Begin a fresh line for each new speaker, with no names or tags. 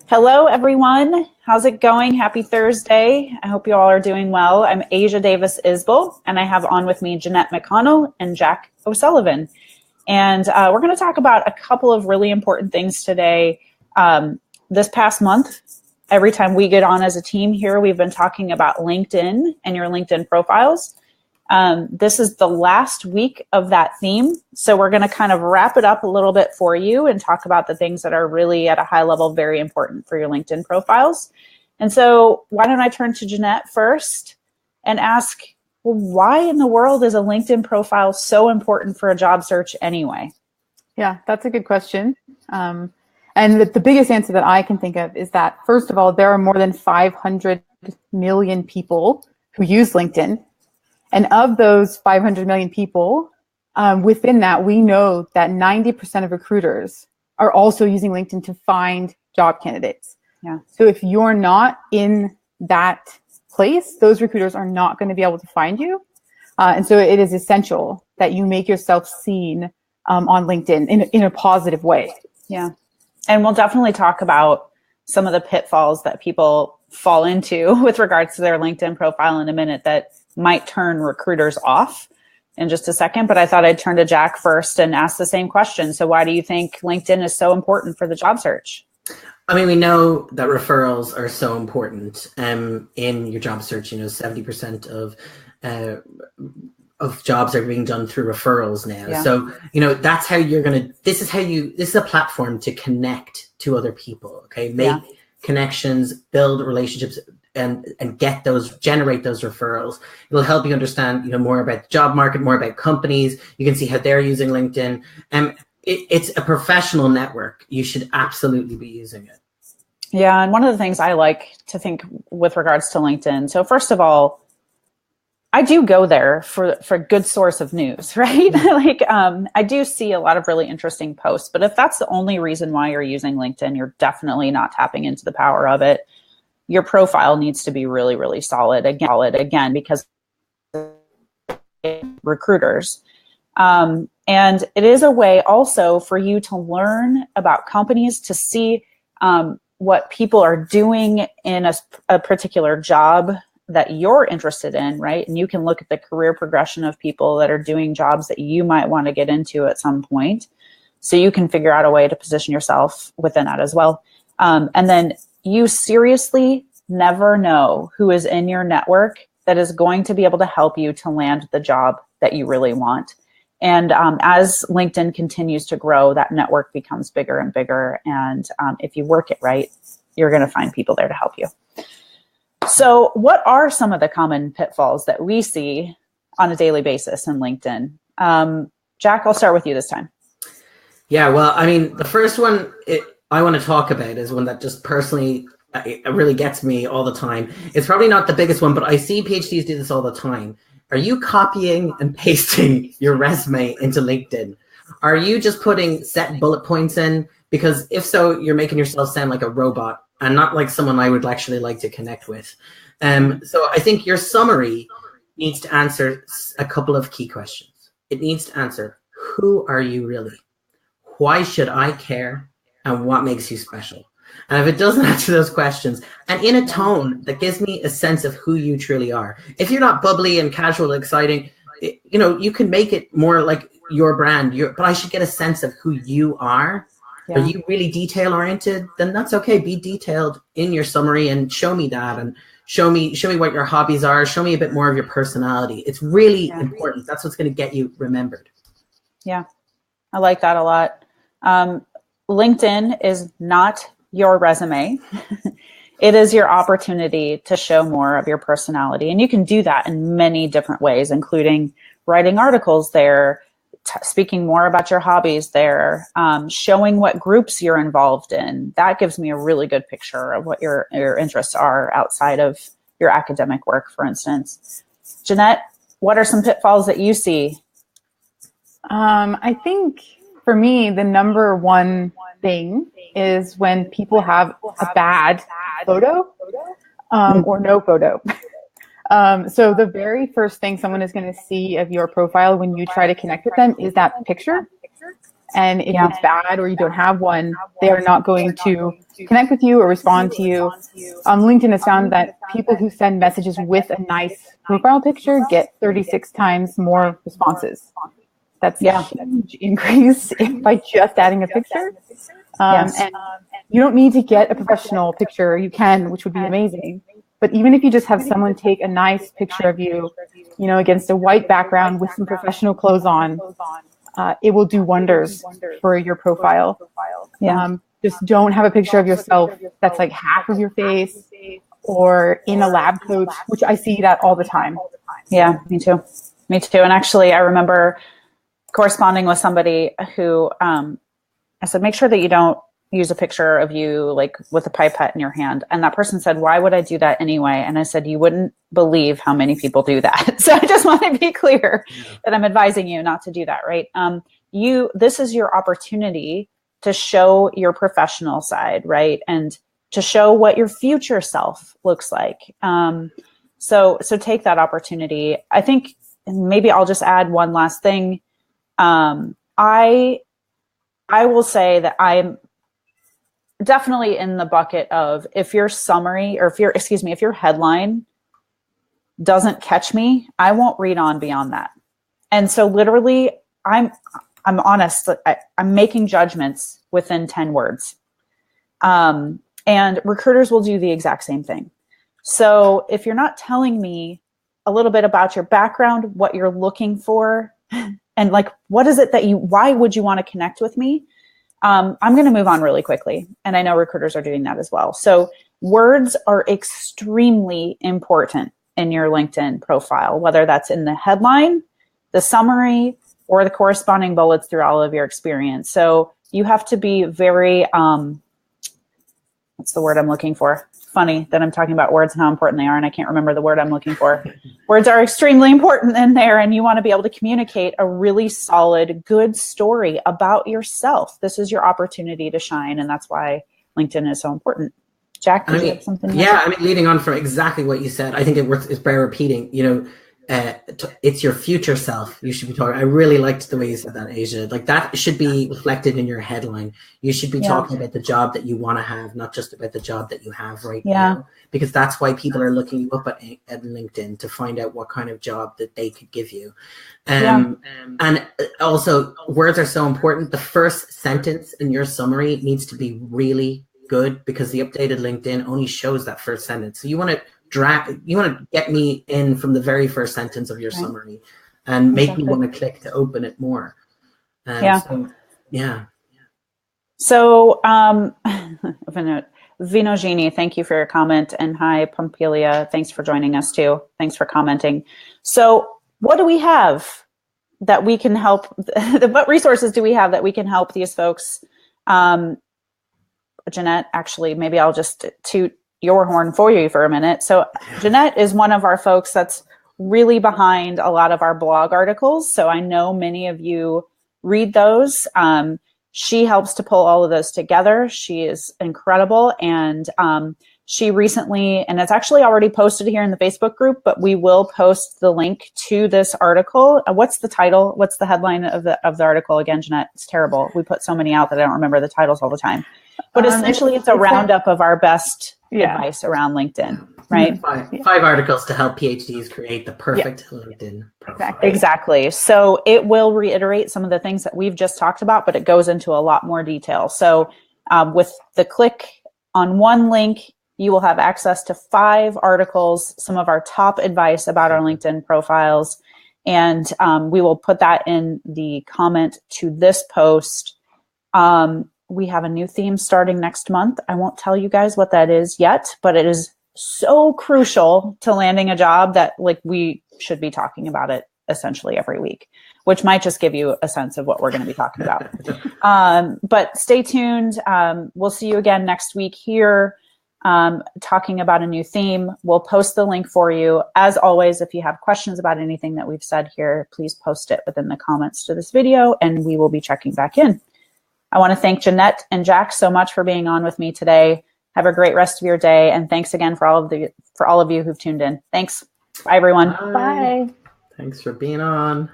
Hello, everyone. How's it going? Happy Thursday. I hope you all are doing well. I'm Asia Davis Isbell, and I have on with me Jeanette McConnell and Jack O'Sullivan. And we're going to talk about a couple of really important things today. This past month, every time we get on as a team here, we've been talking about LinkedIn and your LinkedIn profiles. This is the last week of that theme. So we're going to kind of wrap it up a little bit for you and talk about the things that are really at a high level, very important for your LinkedIn profiles. And so why don't I turn to Jeanette first and ask, well, why in the world is a LinkedIn profile so important for a job search anyway?
Yeah, that's a good question. And the biggest answer that I can think of is that, first of all, there are more than 500 million people who use LinkedIn. And of those 500 million people, within that, we know that 90% of recruiters are also using LinkedIn to find job candidates.
Yeah.
So if you're not in that place, those recruiters are not going to be able to find you. And so it is essential that you make yourself seen on LinkedIn in a positive way.
Yeah. And we'll definitely talk about some of the pitfalls that people fall into with regards to their LinkedIn profile in a minute that might turn recruiters off in just a second. But I thought I'd turn to Jack first and ask the same question. So why do you think LinkedIn is so important for the job search?
I mean, we know that referrals are so important in your job search. 70% of jobs are being done through referrals now.
Yeah.
So, that's how you're going to, this is a platform to connect to other people. Okay. Make connections, build relationships, and generate those referrals. It'll help you understand, more about the job market, more about companies. You can see how they're using LinkedIn. It's a professional network. You should absolutely be using it.
Yeah. And one of the things I like to think with regards to LinkedIn. So first of all, I do go there for a good source of news, right? I do see a lot of really interesting posts, but if that's the only reason why you're using LinkedIn, you're definitely not tapping into the power of it. Your profile needs to be really, really solid again, because recruiters. And it is a way also for you to learn about companies, to see what people are doing in a particular job that you're interested in, right? And you can look at the career progression of people that are doing jobs that you might want to get into at some point. So you can figure out a way to position yourself within that as well. And then you seriously never know who is in your network that is going to be able to help you to land the job that you really want. And as LinkedIn continues to grow, that network becomes bigger and bigger. And if you work it right, you're going to find people there to help you. So what are some of the common pitfalls that we see on a daily basis in LinkedIn? Jack, I'll start with you this time.
Yeah, well, I mean, the first one I want to talk about is one that just personally it really gets me all the time. It's probably not the biggest one, but I see PhDs do this all the time. Are you copying and pasting your resume into LinkedIn? Are you just putting set bullet points in? Because if so, you're making yourself sound like a robot and not like someone I would actually like to connect with. So I think your summary needs to answer a couple of key questions. It needs to answer, who are you really? Why should I care? And what makes you special? And if it doesn't answer those questions, and in a tone that gives me a sense of who you truly are, if you're not bubbly and casual, exciting, you can make it more like your brand. But I should get a sense of who you are. Yeah. Are you really detail oriented? Then that's okay. Be detailed in your summary and show me that, and show me what your hobbies are. Show me a bit more of your personality. It's really important. That's what's going to get you remembered.
Yeah, I like that a lot. LinkedIn is not your resume. It is your opportunity to show more of your personality. And you can do that in many different ways, including writing articles there, speaking more about your hobbies there, showing what groups you're involved in. That gives me a really good picture of what your interests are outside of your academic work, for instance. Jeanette, what are some pitfalls that you see?
I think for me, the number one thing is when people have a bad photo or no photo. So the very first thing someone is going to see of your profile when you try to connect with them is that picture. And if it's bad or you don't have one, they are not going to connect with you or respond to you. LinkedIn has found that people who send messages with a nice profile picture get 36 times more responses. That's a huge increase by just adding a picture. And you don't need to get a professional picture. You can, which would be amazing. But even if you just have someone take a nice picture of you, you know, against a white background with some professional clothes on, it will do wonders for your profile. Just don't have a picture of yourself that's like half of your face or in a lab coat, which I see that all the time.
Yeah, me too. Me too. And actually, I remember corresponding with somebody who I said, make sure that you don't use a picture of you like with a pipette in your hand. And that person said, why would I do that anyway? And I said, you wouldn't believe how many people do that. So I just want to be clear that I'm advising you not to do that, right? This is your opportunity to show your professional side, right? And to show what your future self looks like. So take that opportunity. I think maybe I'll just add one last thing. I will say that I'm definitely in the bucket of if your summary or if your headline doesn't catch me, I won't read on beyond that. And so literally I'm honest. I'm making judgments within 10 words. And recruiters will do the exact same thing. So if you're not telling me a little bit about your background, what you're looking for, and like, what is it why would you want to connect with me? I'm going to move on really quickly. And I know recruiters are doing that as well. So words are extremely important in your LinkedIn profile, whether that's in the headline, the summary, or the corresponding bullets through all of your experience. So you have to be very, what's the word I'm looking for? Funny that I'm talking about words and how important they are, and I can't remember the word I'm looking for. Words are extremely important in there, and you want to be able to communicate a really solid, good story about yourself. This is your opportunity to shine, and that's why LinkedIn is so important. Jack, did you have something?
Yeah, I mean, leading on from exactly what you said, I think it's by repeating, you know, it's your future self you should be talking. I really liked the way you said that, Asia. Like that should be reflected in your headline. You should be talking about the job that you want to have, not just about the job that you have right now, because that's why people are looking you up at LinkedIn, to find out what kind of job that they could give you. And also words are so important. The first sentence in your summary needs to be really good, because the updated LinkedIn only shows that first sentence. So you want to get me in from the very first sentence of your summary and make me want to click to open it more.
So Vinogini, thank you for your comment. And hi, Pompilia. Thanks for joining us too. Thanks for commenting. So what do we have that we can help? What resources do we have that we can help these folks? Jeanette, actually, maybe I'll just toot your horn for you for a minute. So Jeanette is one of our folks that's really behind a lot of our blog articles. So I know many of you read those. She helps to pull all of those together. She is incredible. And she recently, and it's actually already posted here in the Facebook group, but we will post the link to this article. What's the title? What's the headline of the article again, Jeanette? It's terrible. We put so many out that I don't remember the titles all the time. But essentially, it's a roundup of our best advice around LinkedIn, right?
Five articles to help PhDs create the perfect LinkedIn profile.
Exactly. So it will reiterate some of the things that we've just talked about, but it goes into a lot more detail. So with the click on one link, you will have access to 5 articles, some of our top advice about our LinkedIn profiles. And we will put that in the comment to this post. We have a new theme starting next month. I won't tell you guys what that is yet, but it is so crucial to landing a job that like we should be talking about it essentially every week, which might just give you a sense of what we're going to be talking about. But stay tuned. We'll see you again next week here talking about a new theme. We'll post the link for you. As always, if you have questions about anything that we've said here, please post it within the comments to this video and we will be checking back in. I want to thank Jeanette and Jack so much for being on with me today. Have a great rest of your day. And thanks again for all of you who've tuned in. Thanks. Bye, everyone.
Bye. Thanks for being on.